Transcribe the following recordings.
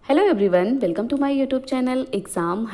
Hello everyone, welcome to my YouTube channel exam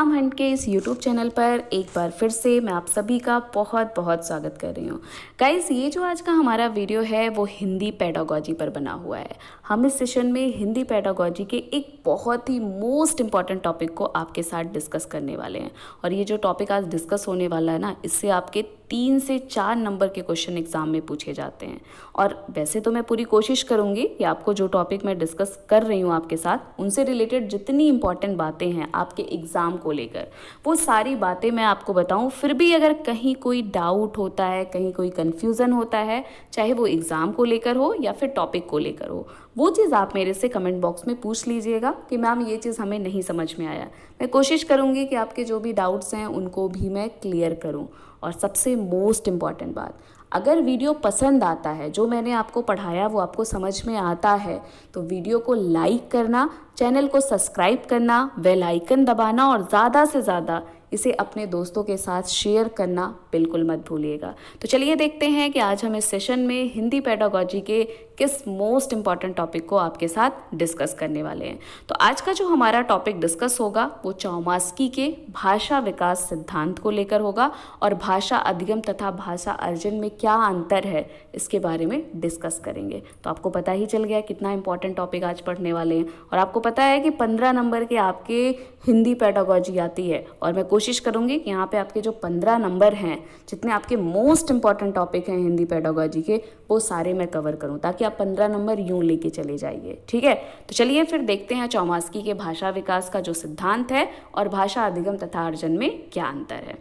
hunt के इस YouTube channel पर एक बार फिर से मैं आप सभी का बहुत बहुत स्वागत कर रही हूँ। गाइस, ये जो आज का हमारा वीडियो है वो हिंदी पेडागोजी पर बना हुआ है। हम इस सेशन में हिंदी पेडागोजी के एक बहुत ही मोस्ट इम्पॉर्टेंट टॉपिक को आपके साथ डिस्कस करने वाले हैं। और ये जो टॉपिक आज डिस्कस होने वाला है ना, इससे आपके 3 से 4 नंबर के क्वेश्चन एग्जाम में पूछे जाते हैं। और वैसे तो मैं पूरी कोशिश करूंगी कि आपको जो टॉपिक मैं डिस्कस कर रही हूँ आपके साथ, उनसे रिलेटेड जितनी इंपॉर्टेंट बातें हैं आपके एग्ज़ाम को लेकर, वो सारी बातें मैं आपको बताऊं। फिर भी अगर कहीं कोई डाउट होता है, कहीं कोई कन्फ्यूज़न होता है, चाहे वो एग्ज़ाम को लेकर हो या फिर टॉपिक को लेकर हो, वो चीज़ आप मेरे से कमेंट बॉक्स में पूछ लीजिएगा कि मैम ये चीज़ हमें नहीं समझ में आया। मैं कोशिश करूँगी कि आपके जो भी डाउट्स हैं उनको भी मैं क्लियर करूँ। और सबसे मोस्ट इम्पॉर्टेंट बात, अगर वीडियो पसंद आता है, जो मैंने आपको पढ़ाया वो आपको समझ में आता है, तो वीडियो को लाइक करना, चैनल को सब्सक्राइब करना, बेल आइकन दबाना और ज़्यादा से ज़्यादा इसे अपने दोस्तों के साथ शेयर करना बिल्कुल मत भूलिएगा। तो चलिए देखते हैं कि आज हम इस सेशन में हिंदी पेडागोजी के किस मोस्ट इम्पॉर्टेंट टॉपिक को आपके साथ डिस्कस करने वाले हैं। तो आज का जो हमारा टॉपिक डिस्कस होगा वो चौमास्की के भाषा विकास सिद्धांत को लेकर होगा और भाषा अधिगम तथा भाषा अर्जन में क्या अंतर है इसके बारे में डिस्कस करेंगे। तो आपको पता ही चल गया कितना इंपॉर्टेंट टॉपिक आज पढ़ने वाले हैं। और आपको पता है कि 15 नंबर के आपके हिंदी पेडागोजी आती है, और मैं कोशिश करूंगी कि यहाँ पे आपके जो 15 नंबर हैं, जितने आपके मोस्ट इंपॉर्टेंट टॉपिक हैं हिंदी पेडागोजी के, वो सारे मैं कवर करूँ ताकि आप 15 नंबर यूं लेके चले जाइए। ठीक है, तो चलिए फिर देखते हैं चौमास्की के भाषा विकास का जो सिद्धांत है और भाषा अधिगम तथा अर्जन में क्या अंतर है।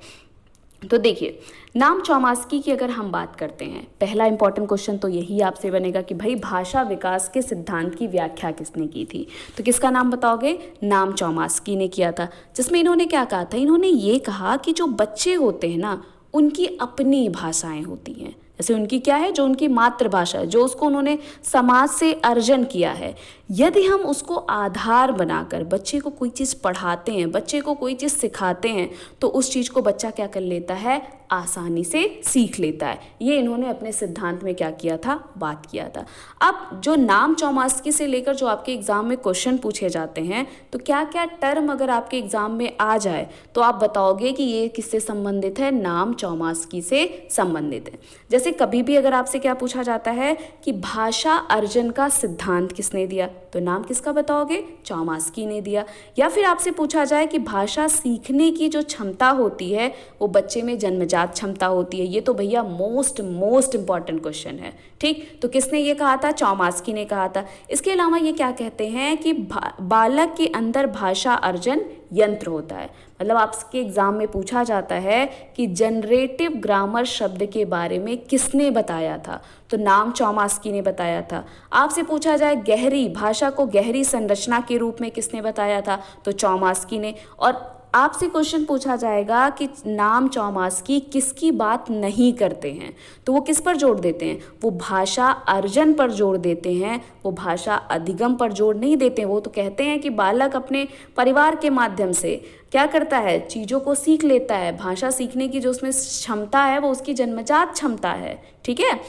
तो देखिए, नाम चौमास्की की अगर हम बात करते हैं, पहला इंपॉर्टेंट क्वेश्चन तो यही आपसे बनेगा कि भाई भाषा विकास के सिद्धांत की व्याख्या किसने की थी। तो किसका नाम बताओगे? नाम चौमास्की ने किया था। जिसमें इन्होंने क्या कहा था? इन्होंने ये कहा कि जो बच्चे होते हैं ना, उनकी अपनी भाषाएं होती हैं। जैसे उनकी क्या है, जो उनकी मातृभाषा है, जो उसको उन्होंने समाज से अर्जन किया है, यदि हम उसको आधार बनाकर बच्चे को कोई चीज़ पढ़ाते हैं, बच्चे को कोई चीज़ सिखाते हैं, तो उस चीज़ को बच्चा क्या कर लेता है? आसानी से सीख लेता है। ये इन्होंने अपने सिद्धांत में क्या किया था? बात किया था। अब जो नाम चौमास्की से लेकर जो आपके एग्जाम में क्वेश्चन पूछे जाते हैं, तो क्या क्या टर्म अगर आपके एग्जाम में आ जाए तो आप बताओगे कि ये किससे संबंधित है? नाम चौमास्की से संबंधित है। जैसे कभी भी अगर आपसे क्या पूछा जाता है कि भाषा अर्जन का सिद्धांत किसने दिया, तो नाम किसका बताओगे? चौमास्की ने दिया। या फिर आपसे पूछा जाए कि भाषा सीखने की जो क्षमता होती है वो बच्चे में जन्मजात क्षमता होती है, ये तो भैया मोस्ट इंपॉर्टेंट क्वेश्चन है। ठीक, तो किसने ये कहा था? चौमास्की ने कहा था। इसके अलावा ये क्या कहते हैं कि बालक के अंदर भाषा अर्जन यंत्र होता है। मतलब आपके एग्जाम में पूछा जाता है कि जनरेटिव ग्रामर शब्द के बारे में किसने बताया था, तो नाम चौमास्की ने बताया था। आपसे पूछा जाए गहरी भाषा को गहरी संरचना के रूप में किसने बताया था, तो चौमास्की ने। और आपसे क्वेश्चन पूछा जाएगा कि नाम चौमास्की किसकी बात नहीं करते हैं, तो वो किस पर जोर देते हैं? वो भाषा अर्जन पर जोर देते हैं, वो भाषा अधिगम पर जोर नहीं देते हैं। वो तो कहते हैं कि बालक अपने परिवार के माध्यम से क्या करता है? चीज़ों को सीख लेता है। भाषा सीखने की जो उसमें क्षमता है वो उसकी जन्मजात क्षमता है। ठीक है,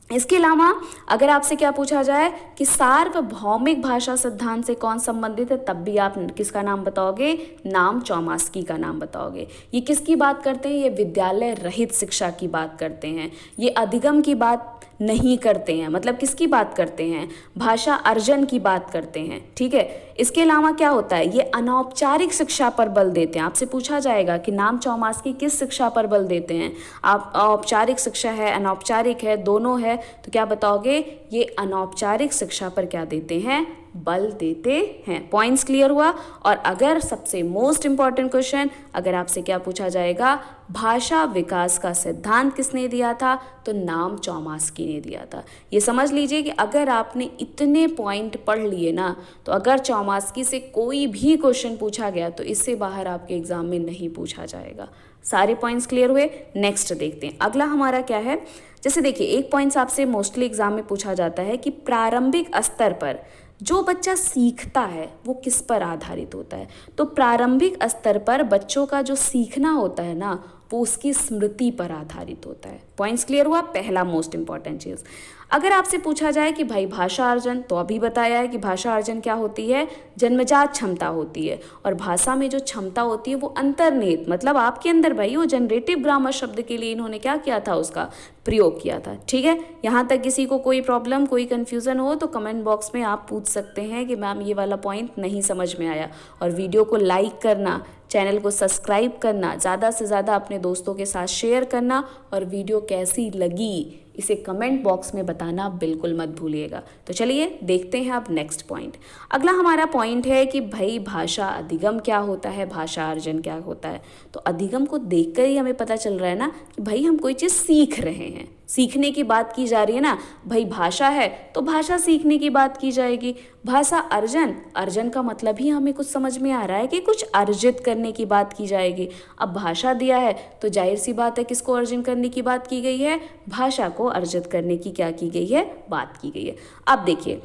इसके अलावा अगर आपसे क्या पूछा जाए कि सार्वभौमिक भाषा सिद्धांत से कौन संबंधित है, तब भी आप किसका नाम बताओगे? नाम चौमास्की का नाम बताओगे। ये किसकी बात करते हैं? ये विद्यालय रहित शिक्षा की बात करते हैं। ये अधिगम की बात नहीं करते हैं। मतलब किसकी बात करते हैं? भाषा अर्जन की बात करते हैं। ठीक है, इसके अलावा क्या होता है? ये अनौपचारिक शिक्षा पर बल देते हैं। आपसे पूछा जाएगा कि नाम चौमास्की किस शिक्षा पर बल देते हैं? आप औपचारिक शिक्षा है, अनौपचारिक है, दोनों है, तो क्या बताओगे? ये अनौपचारिक शिक्षा पर क्या देते हैं? बल देते हैं। पॉइंट्स क्लियर हुआ। और अगर सबसे मोस्ट इंपॉर्टेंट क्वेश्चन, अगर आपसे क्या पूछा जाएगा, भाषा विकास का सिद्धांत किसने दिया था, तो नाम चौमास्की ने दिया था। ये समझ लीजिए कि अगर आपने इतने पॉइंट पढ़ लिए ना, तो अगर चौमास्की से कोई भी क्वेश्चन पूछा गया तो इससे बाहर आपके एग्जाम में नहीं पूछा जाएगा। सारे पॉइंट्स क्लियर हुए। नेक्स्ट देखते हैं अगला हमारा क्या है। जैसे देखिए, एक पॉइंट्स आपसे मोस्टली एग्जाम में पूछा जाता है कि प्रारंभिक स्तर पर जो बच्चा सीखता है वो किस पर आधारित होता है। तो प्रारंभिक स्तर पर बच्चों का जो सीखना होता है ना, वो उसकी स्मृति पर आधारित होता है। पॉइंट्स क्लियर हुआ? पहला मोस्ट इंपॉर्टेंट चीज़। अगर आपसे पूछा जाए कि भाई भाषा अर्जन, तो अभी बताया है कि भाषा अर्जन क्या होती है, जन्मजात क्षमता होती है। और भाषा में जो क्षमता होती है वो अंतर्निहित, मतलब आपके अंदर भाई वो जनरेटिव ग्रामर शब्द के लिए इन्होंने क्या किया था, उसका प्रयोग किया था। ठीक है, यहाँ तक किसी को कोई प्रॉब्लम, कोई कन्फ्यूज़न हो तो कमेंट बॉक्स में आप पूछ सकते हैं कि मैम ये वाला पॉइंट नहीं समझ में आया। और वीडियो को लाइक करना, चैनल को सब्सक्राइब करना, ज़्यादा से ज़्यादा अपने दोस्तों के साथ शेयर करना, और वीडियो कैसी लगी इसे कमेंट बॉक्स में बताना बिल्कुल मत भूलिएगा। तो चलिए देखते हैं अब नेक्स्ट पॉइंट। अगला हमारा पॉइंट है कि भाई भाषा अधिगम क्या होता है, भाषा अर्जन क्या होता है। तो अधिगम को देखकर ही हमें पता चल रहा है ना कि भाई हम कोई चीज़ सीख रहे हैं, सीखने की बात की जा रही है ना। भाई भाषा है तो भाषा सीखने की बात की जाएगी। भाषा अर्जन, अर्जन का मतलब ही हमें कुछ समझ में आ रहा है कि कुछ अर्जित करने की बात की जाएगी। अब भाषा दिया है तो जाहिर सी बात है किसको अर्जन करने की बात की गई है, भाषा को अर्जित करने की क्या की गई है, बात की गई है। अब देखिए,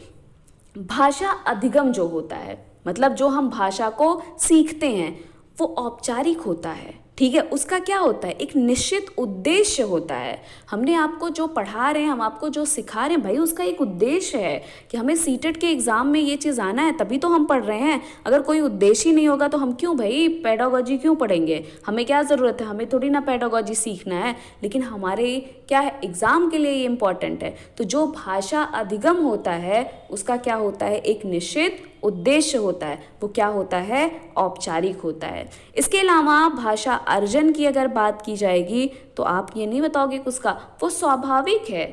भाषा अधिगम जो होता है, मतलब जो हम भाषा को सीखते हैं वो औपचारिक होता है। ठीक है, उसका क्या होता है, एक निश्चित उद्देश्य होता है। हमने आपको जो पढ़ा रहे हैं, हम आपको जो सिखा रहे हैं भाई, उसका एक उद्देश्य है कि हमें सीटेट के एग्ज़ाम में ये चीज़ आना है, तभी तो हम पढ़ रहे हैं। अगर कोई उद्देश्य ही नहीं होगा तो हम क्यों भाई पेडागोजी क्यों पढ़ेंगे, हमें क्या ज़रूरत है, हमें थोड़ी ना पेडागोजी सीखना है, लेकिन हमारे क्या है, एग्ज़ाम के लिए ये इंपॉर्टेंट है। तो जो भाषा अधिगम होता है उसका क्या होता है, एक निश्चित उद्देश्य होता है। वो क्या होता है, औपचारिक होता है। इसके अलावा भाषा अर्जन की अगर बात की जाएगी तो आप ये नहीं बताओगे कि उसका वो स्वाभाविक है।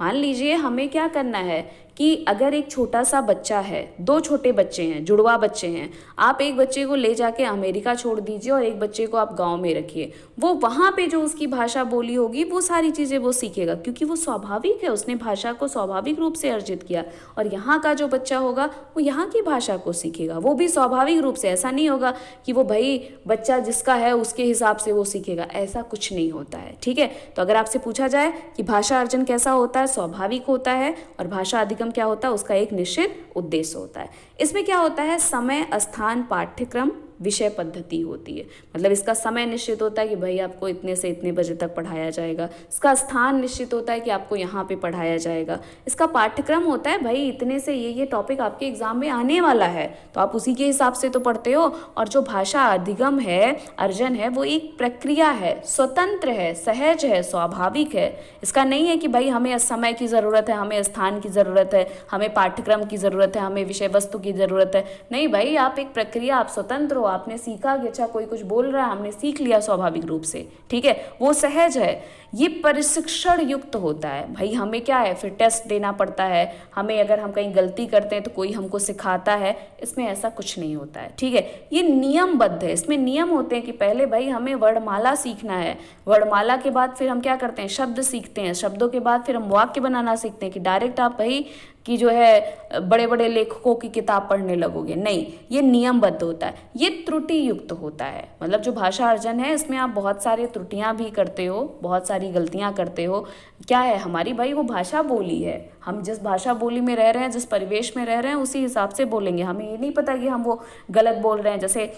मान लीजिए हमें क्या करना है कि अगर एक छोटा सा बच्चा है, दो छोटे बच्चे हैं, जुड़वा बच्चे हैं, आप एक बच्चे को ले जाके अमेरिका छोड़ दीजिए और एक बच्चे को आप गांव में रखिए, वो वहाँ पे जो उसकी भाषा बोली होगी वो सारी चीज़ें वो सीखेगा, क्योंकि वो स्वाभाविक है, उसने भाषा को स्वाभाविक रूप से अर्जित किया। और यहाँ का जो बच्चा होगा वो यहाँ की भाषा को सीखेगा, वो भी स्वाभाविक रूप से। ऐसा नहीं होगा कि वो भाई बच्चा जिसका है उसके हिसाब से वो सीखेगा, ऐसा कुछ नहीं होता है। ठीक है, तो अगर आपसे पूछा जाए कि भाषा अर्जन कैसा होता है, स्वाभाविक होता है। और भाषा अधिगम क्या होता है, उसका एक निश्चित उद्देश्य होता है। इसमें क्या होता है, समय, स्थान, पाठ्यक्रम, विषय पद्धति होती है। मतलब इसका समय निश्चित होता है कि भाई आपको इतने से इतने बजे तक पढ़ाया जाएगा। इसका स्थान निश्चित होता है कि आपको यहाँ पे पढ़ाया जाएगा। इसका पाठ्यक्रम होता है भाई इतने से ये टॉपिक आपके एग्जाम में आने वाला है, तो आप उसी के हिसाब से तो पढ़ते हो। और जो भाषा अधिगम है, अर्जन है, वो एक प्रक्रिया है, स्वतंत्र है, सहज है, स्वाभाविक है। इसका नहीं है कि भाई हमें समय की ज़रूरत है, हमें स्थान की ज़रूरत है, हमें पाठ्यक्रम की ज़रूरत है, हमें विषय वस्तु की ज़रूरत है। नहीं भाई, आप एक प्रक्रिया, आप स्वतंत्र हो। आपने सीखा कि अच्छा कोई कुछ बोल रहा है, हमने सीख लिया स्वाभाविक रूप से। ठीक है, वो सहज है। ये प्रशिक्षण युक्त होता है। भाई हमें क्या है, फिर टेस्ट देना पड़ता है, हमें अगर हम कहीं गलती करते हैं तो कोई हमको सिखाता है, इसमें ऐसा कुछ नहीं होता है। ठीक है, ये नियमबद्ध है। इसमें नियम होते हैं कि पहले भाई हमें वर्णमाला सीखना है, वर्णमाला के बाद फिर हम क्या करते हैं, शब्द सीखते हैं, शब्दों के बाद फिर हम वाक्य बनाना सीखते हैं। कि डायरेक्ट आप भाई कि जो है बड़े बड़े लेखकों की किताब पढ़ने लगोगे, नहीं, ये नियमबद्ध होता है, ये त्रुटि युक्त होता है। मतलब जो भाषा अर्जन है इसमें आप बहुत सारी त्रुटियां भी करते हो, बहुत सारी गलतियां करते हो। क्या है, हमारी भाई वो भाषा बोली है, हम जिस भाषा बोली में रह रहे हैं, जिस परिवेश में रह रहे हैं, उसी हिसाब से बोलेंगे। हमें ये नहीं पता कि हम वो गलत बोल रहे हैं। जैसे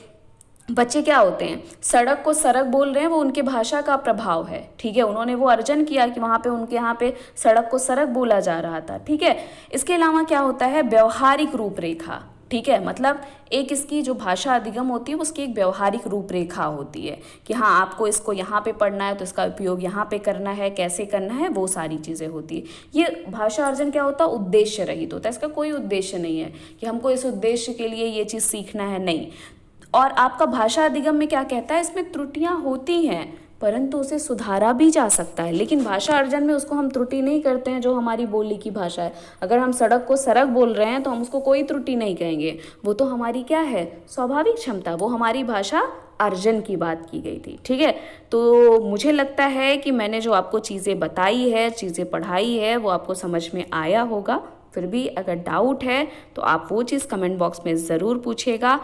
बच्चे क्या होते हैं, सड़क को सरक बोल रहे हैं, वो उनके भाषा का प्रभाव है। ठीक है, उन्होंने वो अर्जन किया कि वहाँ पे उनके यहाँ पे सड़क को सरक बोला जा रहा था। ठीक है, इसके अलावा क्या होता है, व्यवहारिक रूपरेखा। ठीक है, मतलब एक इसकी जो भाषा अधिगम होती है उसकी एक व्यवहारिक रूपरेखा होती है कि हाँ आपको इसको यहाँ पे पढ़ना है तो इसका उपयोग यहाँ पे करना है, कैसे करना है, वो सारी चीज़ें होती है। ये भाषा अर्जन क्या होता है, उद्देश्य रहित होता है। इसका कोई उद्देश्य नहीं है कि हमको इस उद्देश्य के लिए ये चीज़ सीखना है, नहीं। और आपका भाषा अधिगम में क्या कहता है, इसमें त्रुटियां होती हैं परंतु उसे सुधारा भी जा सकता है। लेकिन भाषा अर्जन में उसको हम त्रुटि नहीं करते हैं, जो हमारी बोली की भाषा है। अगर हम सड़क को सरक बोल रहे हैं तो हम उसको कोई त्रुटि नहीं कहेंगे, वो तो हमारी क्या है, स्वाभाविक क्षमता, वो हमारी भाषा अर्जन की बात की गई थी। ठीक है, तो मुझे लगता है कि मैंने जो आपको चीज़ें बताई है, चीज़ें पढ़ाई है, वो आपको समझ में आया होगा। फिर भी अगर डाउट है तो आप वो चीज़ कमेंट बॉक्स में ज़रूर पूछिएगा।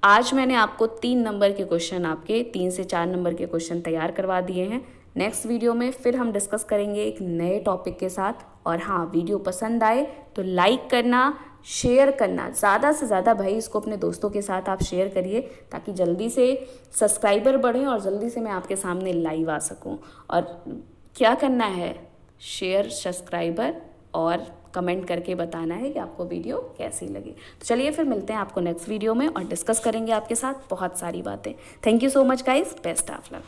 आज मैंने आपको 3 नंबर के क्वेश्चन, आपके 3 से 4 नंबर के क्वेश्चन तैयार करवा दिए हैं। नेक्स्ट वीडियो में फिर हम डिस्कस करेंगे एक नए टॉपिक के साथ। और हाँ, वीडियो पसंद आए तो लाइक करना, शेयर करना, ज़्यादा से ज़्यादा भाई इसको अपने दोस्तों के साथ आप शेयर करिए, ताकि जल्दी से सब्सक्राइबर बढ़ें और जल्दी से मैं आपके सामने लाइव आ सकूं। और क्या करना है, शेयर, सब्सक्राइबर और कमेंट करके बताना है कि आपको वीडियो कैसी लगी। तो चलिए फिर मिलते हैं आपको नेक्स्ट वीडियो में और डिस्कस करेंगे आपके साथ बहुत सारी बातें। Thank you so much guys, best of luck.